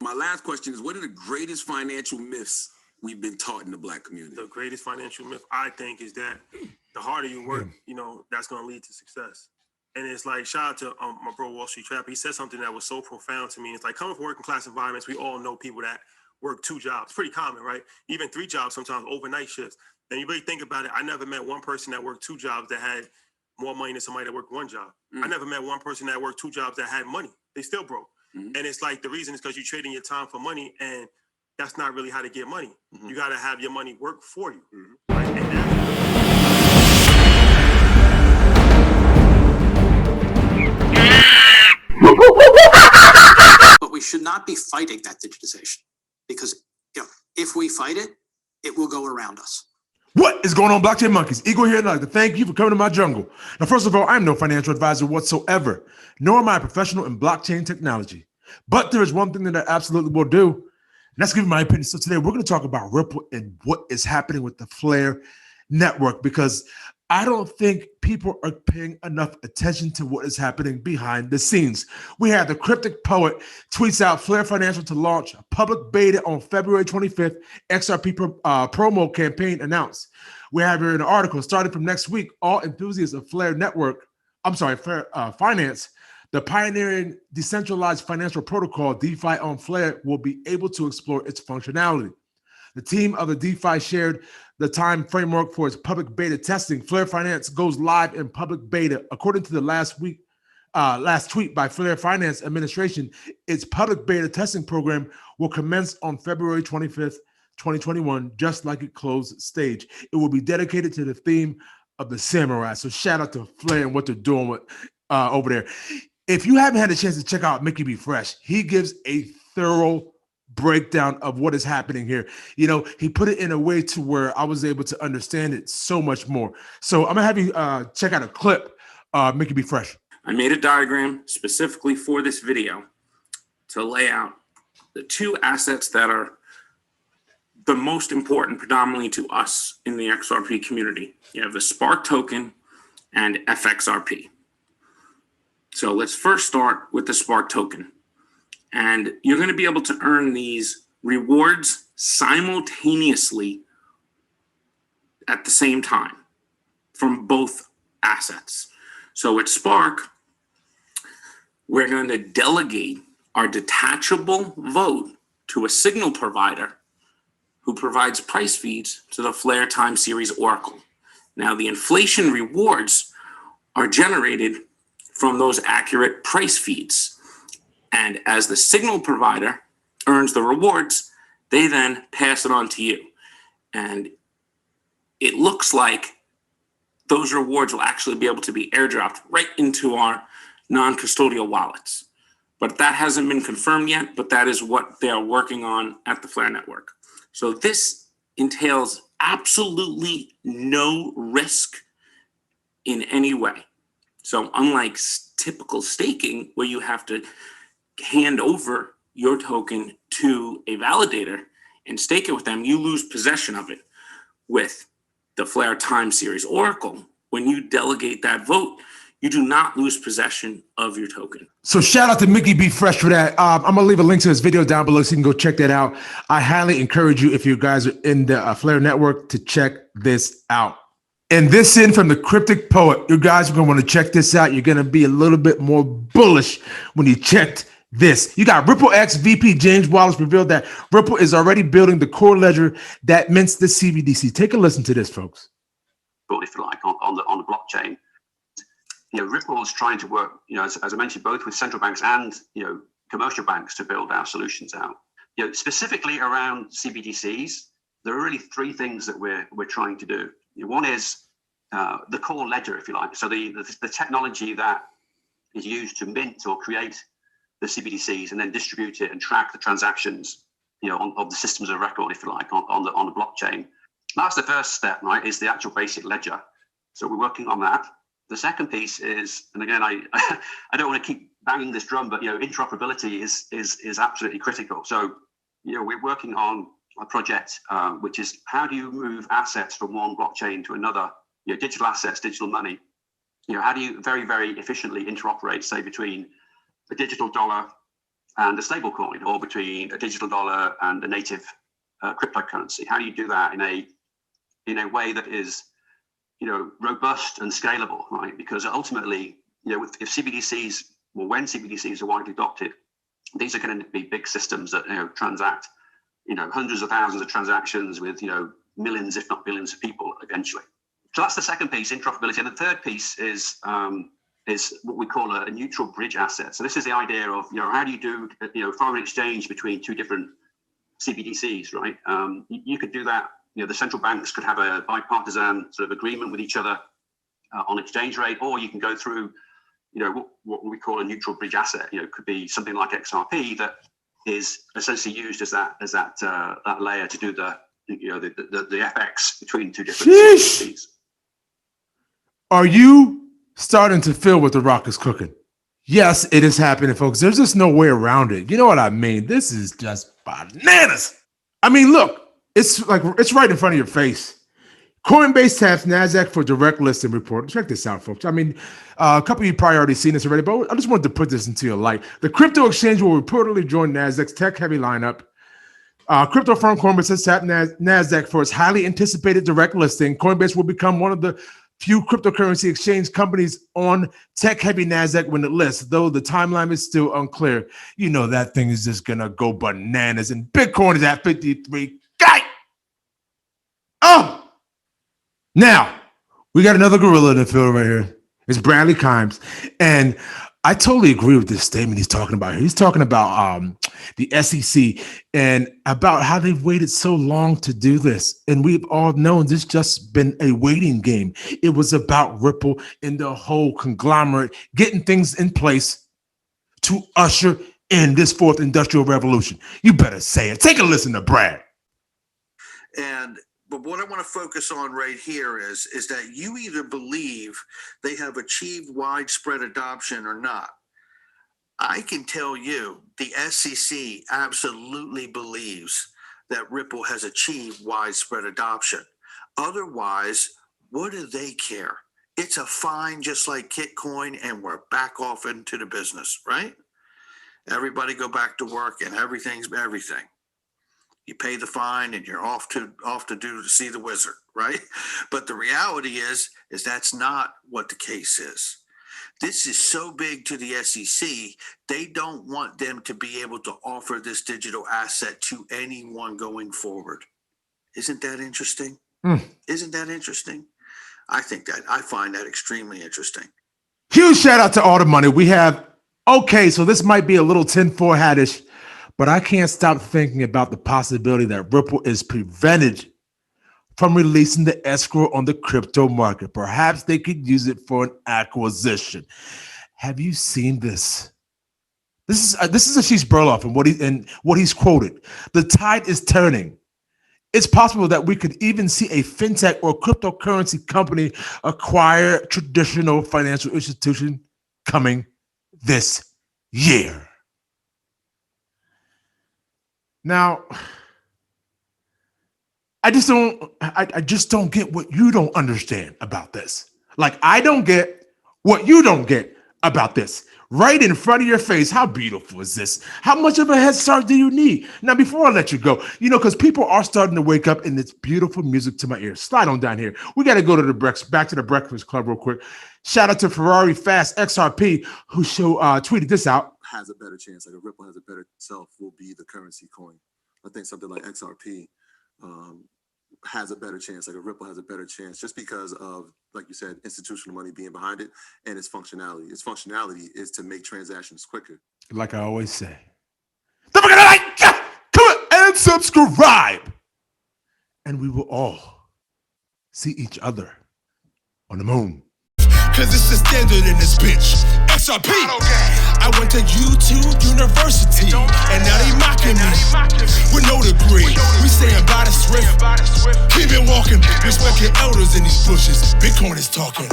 My last question is, what are the greatest financial myths we've been taught in the Black community? The greatest financial myth, I think, is that the harder you work, you know, that's going to lead to success. And it's like, shout out to my bro, Wall Street Trapper. He said something that was so profound to me. It's like, coming from working class environments, we all know people that work 2 jobs. Pretty common, right? Even 3 jobs, sometimes overnight shifts. And you really think about it, I never met one person that worked 2 jobs that had more money than somebody that worked 1 job. I never met one person that worked 2 jobs that had money. They still broke. And it's like, the reason is because you're trading your time for money, and that's not really how to get money. You got to have your money work for you. Right? And but we should not be fighting that digitization, because if we fight it, it will go around us. What is going on, Blockchain Monkeys? Igor here, and I'd like to thank you for coming to my jungle. Now, first of all, I'm no financial advisor whatsoever, nor am I a professional in blockchain technology. But there is one thing that I absolutely will do, and that's give you my opinion. So today we're going to talk about Ripple and what is happening with the Flare network, because I don't think people are paying enough attention to what is happening behind the scenes. We had the Cryptic Poet tweets out Flare Financial to launch a public beta on February 25th, XRP promo campaign announced. We have here an article starting from next week. All enthusiasts of Flare Finance, the pioneering decentralized financial protocol DeFi on Flare, will be able to explore its functionality. The team of the DeFi shared the time framework for its public beta testing. Flare Finance goes live in public beta. According to the last tweet by Flare Finance Administration, its public beta testing program will commence on February 25th, 2021, just like it closed stage. It will be dedicated to the theme of the samurai. So shout out to Flare and what they're doing with, over there. If you haven't had a chance to check out Mickey B. Fresh, he gives a thorough breakdown of what is happening here. You know, he put it in a way to where I was able to understand it so much more. So I'm gonna have you check out a clip, Mickey B. Fresh. I made a diagram specifically for this video to lay out the 2 assets that are the most important predominantly to us in the XRP community. You have the Spark token and FXRP. So let's first start with the Spark token. And you're going to be able to earn these rewards simultaneously at the same time from both assets. So at Spark, we're going to delegate our detachable vote to a signal provider who provides price feeds to the Flare time series oracle. Now, the inflation rewards are generated from those accurate price feeds. And as the signal provider earns the rewards, they then pass it on to you. And it looks like those rewards will actually be able to be airdropped right into our non-custodial wallets. But that hasn't been confirmed yet, but that is what they are working on at the Flare network. So this entails absolutely no risk in any way. So unlike typical staking, where you have to hand over your token to a validator and stake it with them, you lose possession of it. With the Flare time series oracle, when you delegate that vote, you do not lose possession of your token. So shout out to Mickey B. Fresh for that. I'm going to leave a link to his video down below so you can go check that out. I highly encourage you, if you guys are in the Flare network, to check this out. And this in from the Cryptic Poet. You guys are going to want to check this out. You're going to be a little bit more bullish when you checked this. You got Ripple X VP James Wallace revealed that Ripple is already building the core ledger that mints the CBDC. Take a listen to this, folks. If you like, on the blockchain. Ripple is trying to work, as I mentioned, both with central banks and, commercial banks to build our solutions out. Specifically around CBDCs, there are really 3 things that we're trying to do. One is the core ledger, if you like. So the technology that is used to mint or create the CBDCs and then distribute it and track the transactions, of the systems of record, if you like, on the blockchain. That's the first step, right? Is the actual basic ledger. So we're working on that. The second piece is, and again, I don't want to keep banging this drum, but interoperability is absolutely critical. So we're working on a project which is, how do you move assets from one blockchain to another? Digital assets, digital money. How do you very, very efficiently interoperate, say, between a digital dollar and a stable coin, or between a digital dollar and a native cryptocurrency? How do you do that in a way that is, robust and scalable, right? Because ultimately, if CBDCs, or when CBDCs are widely adopted, these are going to be big systems that transact, hundreds of thousands of transactions with millions, if not billions, of people eventually. So that's the second piece, interoperability, and the third piece is what we call a neutral bridge asset. So this is the idea of how do you do foreign exchange between two different CBDCs, right? You could do that. The central banks could have a bipartisan sort of agreement with each other on exchange rate, or you can go through, what we call a neutral bridge asset. It could be something like XRP that is essentially used as that layer to do the FX between two different CBDCs. Are you starting to feel what The Rock is cooking? Yes, it is happening, folks. There's just no way around it. You know what I mean? This is just bananas. I mean, look. It's right in front of your face. Coinbase taps NASDAQ for direct listing report. Check this out, folks. I mean, a couple of you probably already seen this already, but I just wanted to put this into your light. The crypto exchange will reportedly join NASDAQ's tech-heavy lineup. Crypto firm Coinbase has tapped NASDAQ for its highly anticipated direct listing. Coinbase will become one of the few cryptocurrency exchange companies on tech-heavy NASDAQ when it lists, though the timeline is still unclear. That thing is just going to go bananas, and Bitcoin is at 53. Oh, now we got another gorilla in the field right here. It's Bradley Kimes, and I totally agree with this statement he's talking about here. He's talking about the SEC and about how they've waited so long to do this, and we've all known this just been a waiting game. It was about Ripple and the whole conglomerate getting things in place to usher in this fourth industrial revolution. You better say it. Take a listen to Brad. But what I want to focus on right here is that you either believe they have achieved widespread adoption or not. I can tell you the SEC absolutely believes that Ripple has achieved widespread adoption. Otherwise, what do they care? It's a fine just like Kitcoin, and we're back off into the business, right? Everybody go back to work and everything's everything. You pay the fine and you're off to see the wizard, right? But the reality is that's not what the case is. This is so big to the SEC, they don't want them to be able to offer this digital asset to anyone going forward. Isn't that interesting? Isn't that interesting? I find that extremely interesting. Huge shout out to all the money we have. Okay, so this might be a little tinfoil hat-ish, but I can't stop thinking about the possibility that Ripple is prevented from releasing the escrow on the crypto market. Perhaps they could use it for an acquisition. Have you seen this? This is Ashish Burloff and what he's quoted. The tide is turning. It's possible that we could even see a fintech or cryptocurrency company acquire traditional financial institution coming this year. Now, I just don't get what you don't understand about this. Like, I don't get what you don't get about this. Right in front of your face. How beautiful is this? How much of a head start do you need? Now, before I let you go, because people are starting to wake up and it's beautiful music to my ears. Slide on down here. We got to go to back to the Breakfast Club real quick. Shout out to Ferrari Fast XRP, who tweeted this out. Has a better chance, like a Ripple has a better self, will be the currency coin. I think something like XRP has a better chance, like a Ripple has a better chance, just because of, like you said, institutional money being behind it and its functionality. Its functionality is to make transactions quicker. Like I always say, don't forget to like, comment, and subscribe. And we will all see each other on the moon. Cause it's the standard in this bitch. XRP. I went to YouTube University, and now they mocking me with no degree. We saying by the swift, keep it walking. Respect your elders in these bushes. Bitcoin is talking.